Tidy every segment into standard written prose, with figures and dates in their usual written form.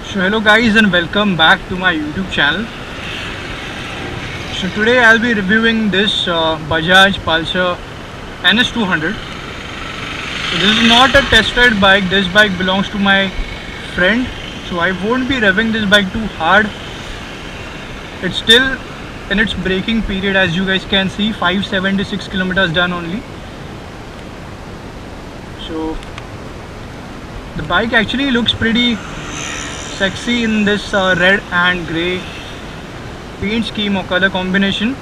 So hello guys and welcome back to my YouTube channel. So today I'll be reviewing this Bajaj Pulsar NS200. So this is not a test ride bike. This bike belongs to my friend. So I won't be revving this bike too hard. It's still in its braking period, as you guys can see. 576 kilometers done only. So the bike actually looks pretty sexy in this red and grey paint scheme or color combination.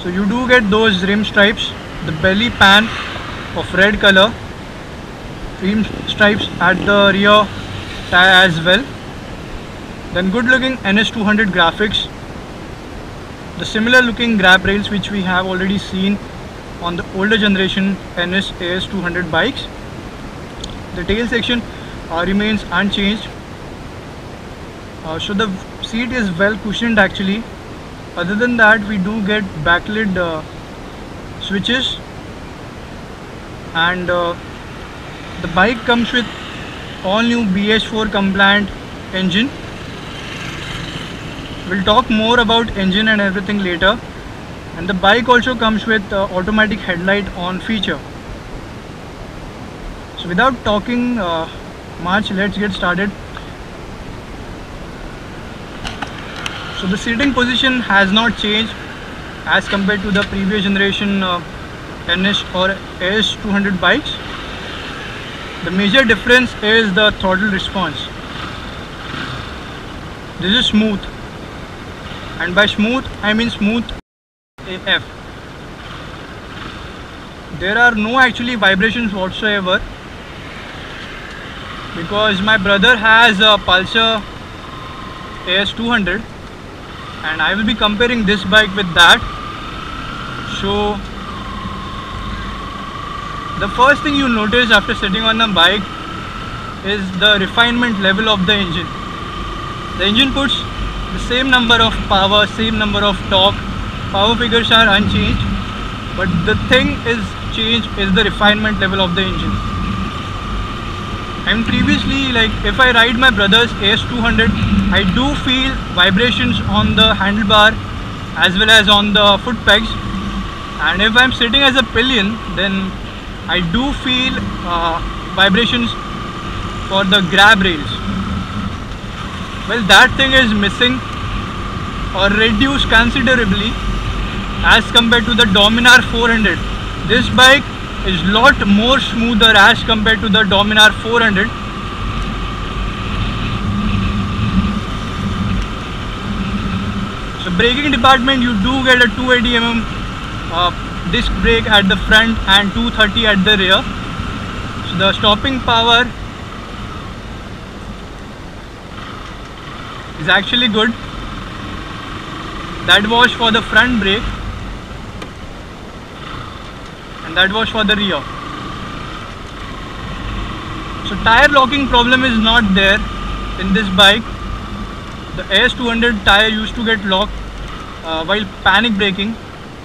So you do get those rim stripes, the belly pan of red color, rim stripes at the rear tire as well. Then good looking NS200 graphics, the similar looking grab rails which we have already seen on the older generation NS AS200 bikes. The tail section remains unchanged. So the seat is well cushioned actually. Other than that, we do get backlit switches, and the bike comes with all new BS4 compliant engine. We'll talk more about engine and everything later. And the bike also comes with automatic headlight on feature. So without talking much, let's get started. So the seating position has not changed as compared to the previous generation NS or AS200 bikes. The major difference is the throttle response. This is smooth, and by smooth I mean smooth AF. There are no actually vibrations whatsoever, because my brother has a Pulsar AS200 and I will be comparing this bike with that. So the first thing you notice after sitting on the bike is the refinement level of the engine. The engine puts the same number of power, same number of torque. Power figures are unchanged, but the thing is changed is the refinement level of the engine. And previously, like if I ride my brother's AS200, I do feel vibrations on the handlebar as well as on the foot pegs. And if I'm sitting as a pillion, then I do feel vibrations for the grab rails. Well, that thing is missing or reduced considerably as compared to the Dominar 400. This bike is lot more smoother as compared to the Dominar 400. So braking department, you do get a 280 mm disc brake at the front and 230 at the rear. So the stopping power is actually good. That was for the front brake and that was for the rear. So tire locking problem is not there in this bike. The AS200 tire used to get locked while panic braking,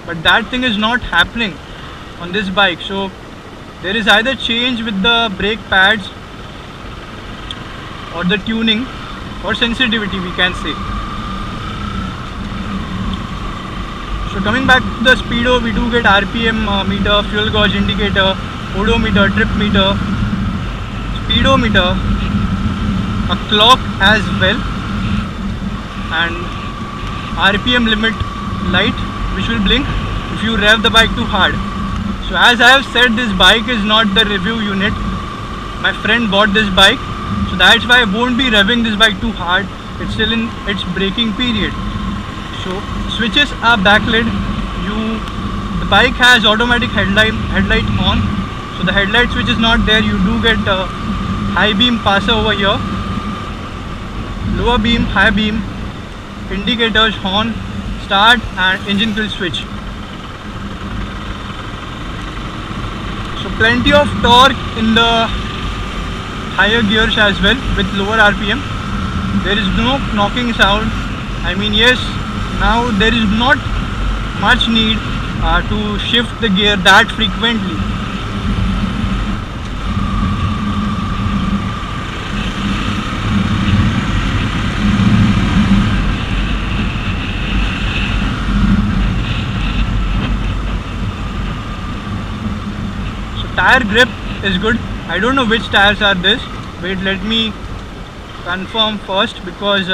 but that thing is not happening on this bike. So there is either change with the brake pads or the tuning or sensitivity, we can say. So coming back to the speedo, we do get RPM meter, fuel gauge indicator, odometer, trip meter, speedometer, a clock as well, and RPM limit light which will blink if you rev the bike too hard. So as I have said, this bike is not the review unit. My friend bought this bike, so that's why I won't be revving this bike too hard. It's still in its braking period. So switches are backlit. The bike has automatic headlight on. So the headlight switch is not there. You do get high beam passer over here, lower beam, high beam, indicators, horn, start and engine kill switch. So plenty of torque in the higher gears as well with lower RPM. There is no knocking sound. I mean, yes, now there is not much need to shift the gear that frequently. tire grip is good. I don't know which tires are this. Wait, let me confirm first, because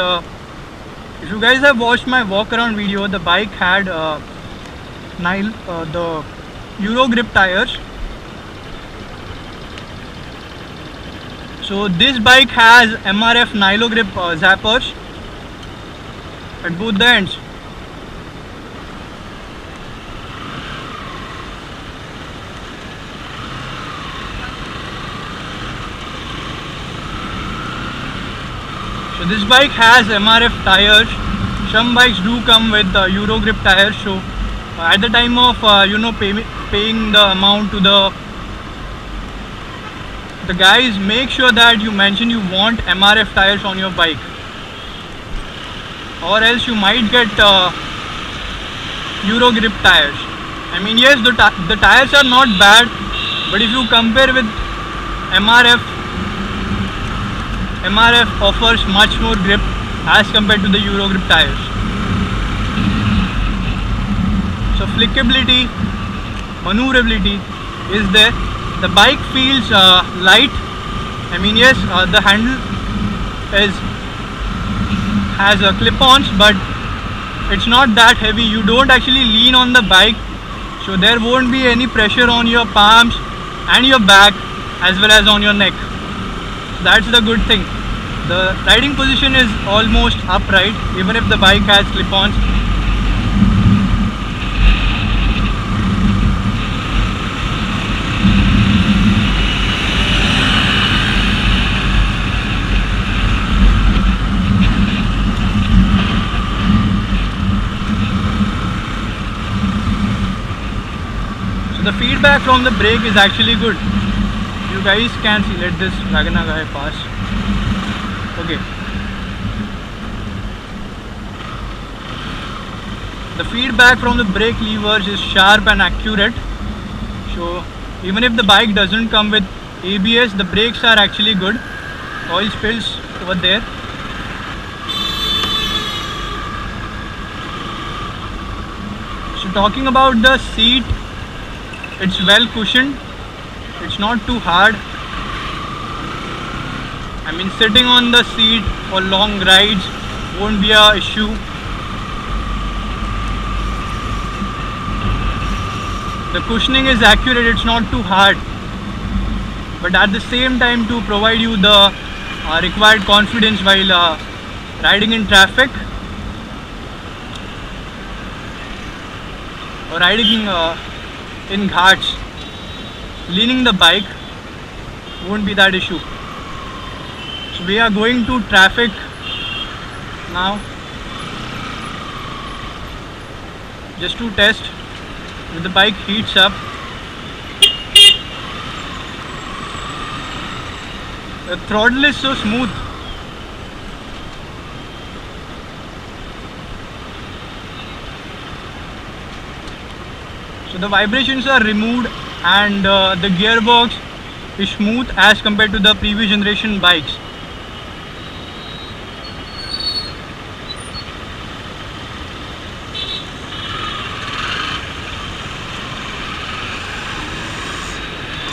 if you guys have watched my walk around video, the bike had the Euro grip tires. So this bike has MRF Nilo grip zappers at both the ends. So this bike has MRF tires. Some bikes do come with Euro grip tires. So at the time of paying the amount to the guys, make sure that you mention you want MRF tires on your bike, or else you might get Euro grip tires. I mean, yes, the tires are not bad, but if you compare with MRF offers much more grip as compared to the Euro grip tires. So flickability, maneuverability is there. The bike feels light. I mean, yes, the handle has clip-ons, but it's not that heavy. You don't actually lean on the bike, so there won't be any pressure on your palms and your back as well as on your neck. That's the good thing. The riding position is almost upright even if the bike has clip-ons. So the feedback from the brake is actually good. You guys can see. Let this Wagoner guy pass. Okay. The feedback from the brake levers is sharp and accurate. So even if the bike doesn't come with ABS, the brakes are actually good. Oil spills over there. So talking about the seat, it's well cushioned. It's not too hard. I mean, sitting on the seat for long rides won't be an issue. The cushioning is accurate, it's not too hard, but at the same time to provide you the required confidence while riding in traffic or riding in ghats, leaning the bike won't be that issue. So we are going to traffic now just to test if the bike heats up. The throttle is so smooth. So the vibrations are removed and the gearbox is smooth as compared to the previous generation bikes.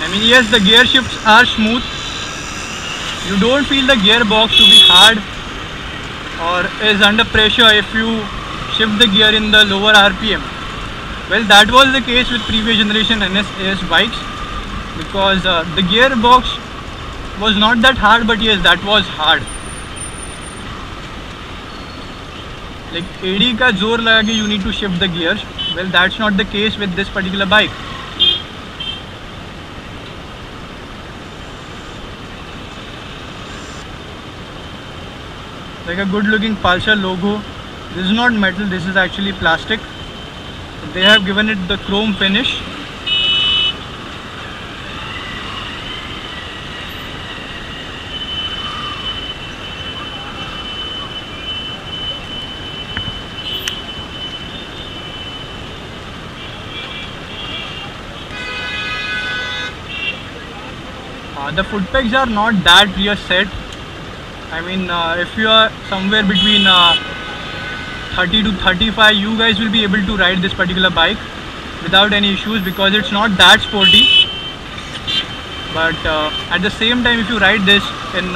I mean, yes, the gear shifts are smooth. You don't feel the gearbox to be hard or is under pressure if you shift the gear in the lower RPM. Well, that was the case with previous generation NS bikes, because the gearbox was not that hard, but yes, that was hard. Like AD ka zor laga ke you need to shift the gears. Well, that's not the case with this particular bike. Like a good looking Pulsar logo. This is not metal, this is actually plastic. They have given it the chrome finish. The foot pegs are not that rear set. I mean, if you are somewhere between 30 to 35, you guys will be able to ride this particular bike without any issues, because it's not that sporty. but at the same time, if you ride this in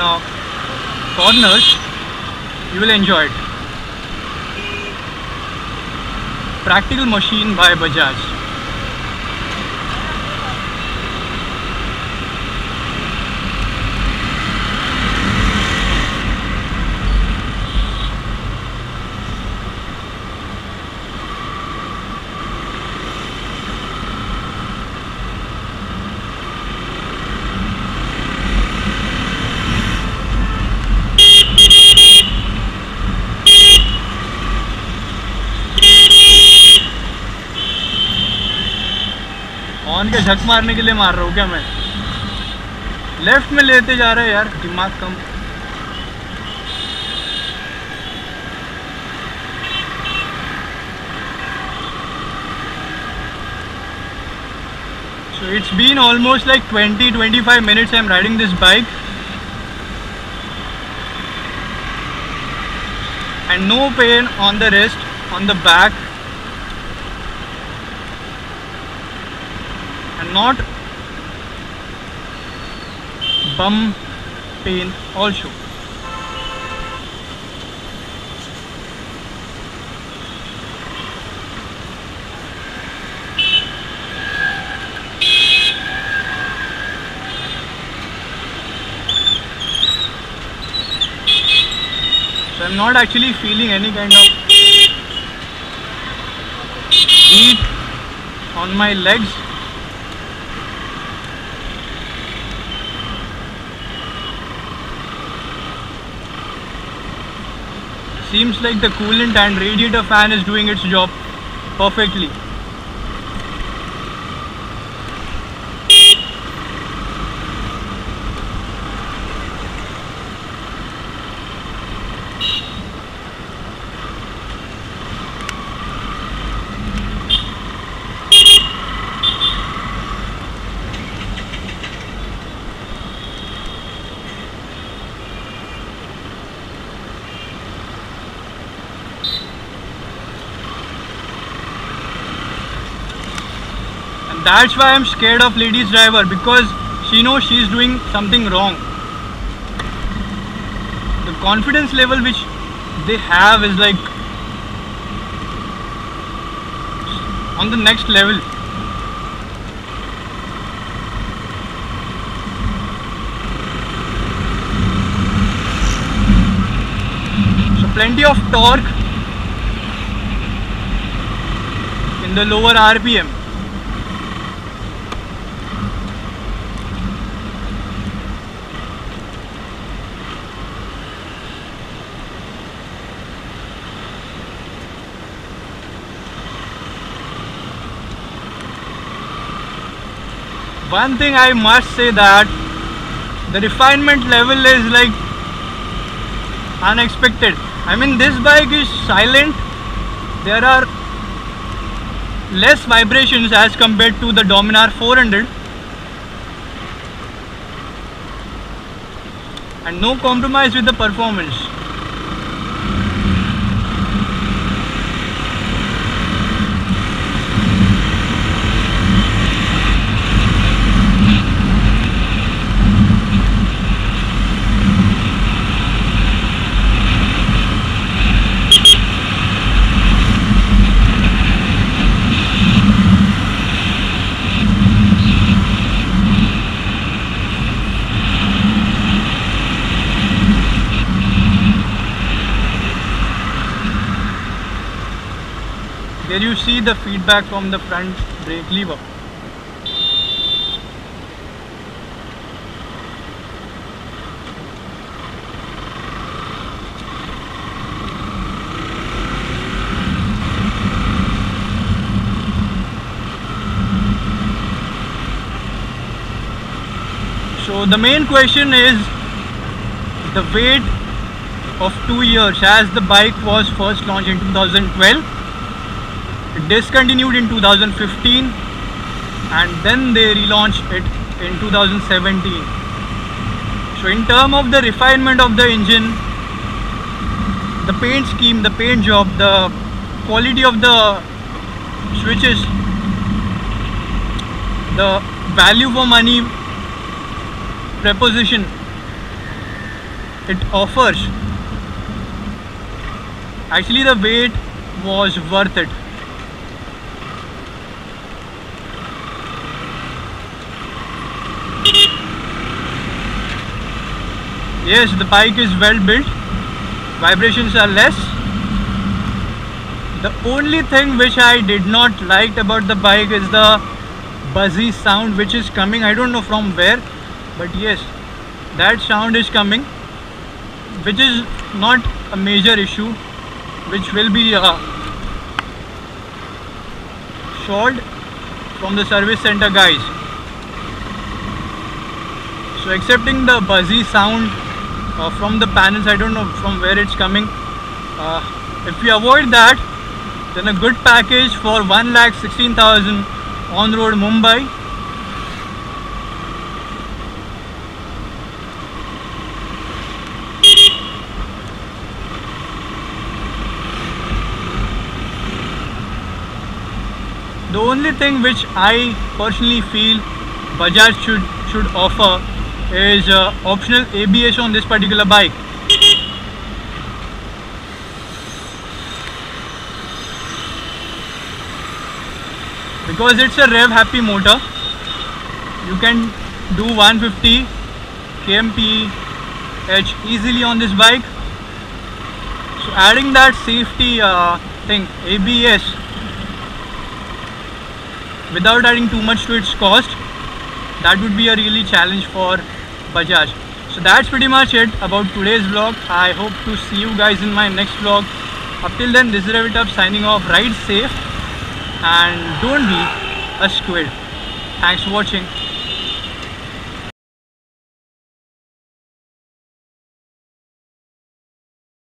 corners, you will enjoy it. Practical machine by Bajaj. On के झक मारने के लिए मार रहा हूँ क्या मैं? लेफ्ट में लेते जा रहे हैं यार, दिमाग कम. So it's been almost like 20-25 minutes I'm riding this bike, and no pain on the wrist, on the back, and not bum pain also. So I'm not actually feeling any kind of heat on my legs. Seems like the coolant and radiator fan is doing its job perfectly. That's why I'm scared of ladies driver, because she knows she's doing something wrong. The confidence level which they have is like on the next level. So plenty of torque in the lower RPM. One thing I must say, that the refinement level is like unexpected. I mean, this bike is silent. There are less vibrations as compared to the Dominar 400, and no compromise with the performance. There you see the feedback from the front brake lever. So the main question is the wait of 2 years, as the bike was first launched in 2012. It discontinued in 2015, and then they relaunched it in 2017. So in terms of the refinement of the engine, the paint scheme, the paint job, the quality of the switches, the value for money proposition it offers, actually the wait was worth it. Yes, the bike is well built, vibrations are less. The only thing which I did not like about the bike is the buzzy sound which is coming. I don't know from where, but yes, that sound is coming, which is not a major issue, which will be solved from the service center guys. So accepting the buzzy sound from the panels, I don't know from where it's coming. If we avoid that, then a good package for 1,16,000 on road Mumbai. The only thing which I personally feel Bajaj should offer is optional ABS on this particular bike. Because it's a rev happy motor, you can do 150 kmph easily on this bike. So adding that safety thing, ABS, without adding too much to its cost, that would be a really challenge for Bajaj. So that's pretty much it about today's vlog. I hope to see you guys in my next vlog. Up till then, this is Ravitub signing off. Ride safe and don't be a squid. Thanks for watching.